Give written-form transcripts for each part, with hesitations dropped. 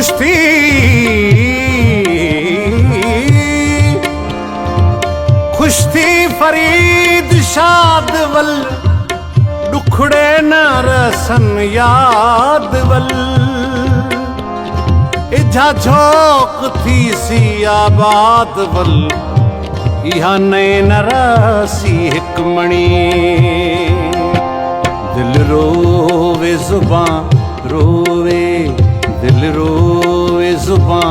खुश्ती खुश्ती फरीद शाद वल दुखड़े न रसन याद वल इझा झोंक थी सी आबाद वल इहा नैन रासी हिक मणी दिल रोवे जुबां रोवे दिल रोवे जुबां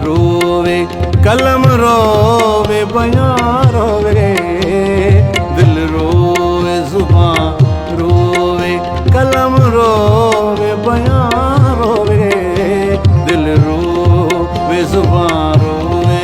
रोवे कलम रोवे बयां रोवे दिल रोवे जुबां रोवे कलम रोवे बयां रोवे दिल रोवे जुबां रोवे।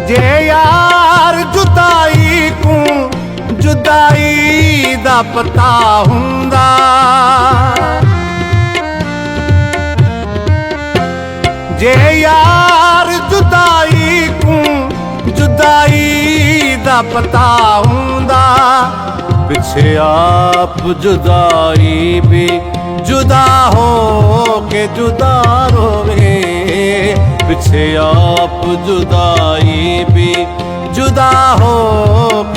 जे यार जुदाई को जुदाई दा पता हुंदा जे यार जुदाई को जुदाई दा पता हुंदा पिछे आप जुदाई भी जुदा हो के जुदा रोवे पिछे आप जुदाई भी जुदा हो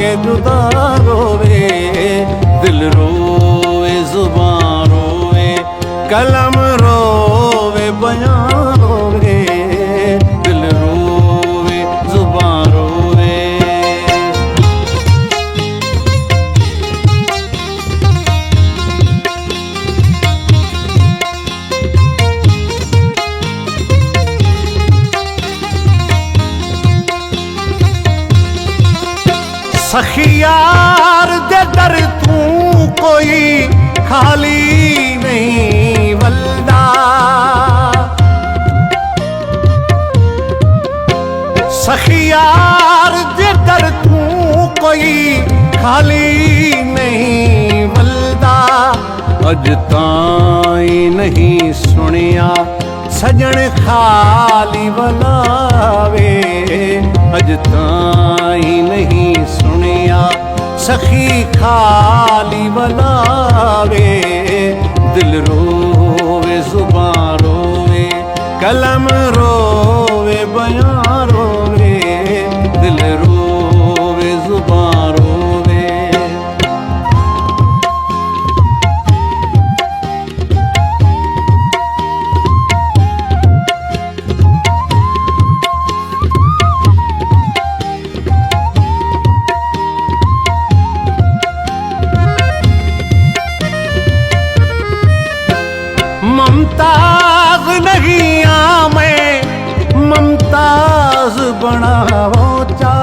के जुदा रोवे दिल रोवे जुबां रोवे कलम रोवे बयां रोवे दिल रोवे जुबां रोवे। सखियार दे दर तू कोई खाली नहीं वल्दा सखियार दे दर तू कोई खाली नहीं वल्दा अज ताई नहीं सुनिया सजन खाली वलावे अज ताई नहीं सुनिया सखी खाली वलावे दिल रोवे जुबां रोवे कलम रोवे बयां रोवे दिल रोवे जुबां रोवे। ममताज नहीं मैं ममताज बनाओ चा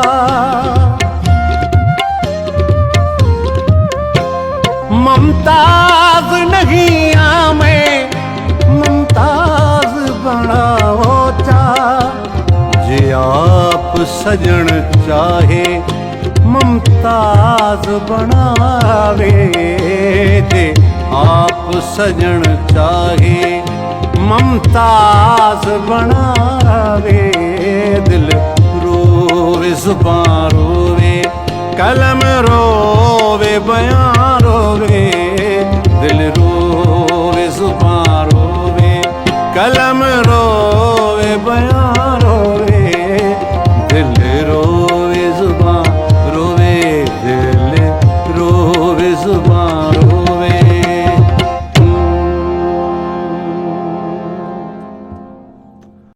ममताज नहीं मैं ममताज बनाओ चा जे आप सजन चाहे ममताज बनावे जे आप सजन चाहे ममताज बनावे दिल रोवे जुबां रोवे कलम रोवे बयां रोवे दिल रोवे जुबां रोवे कलम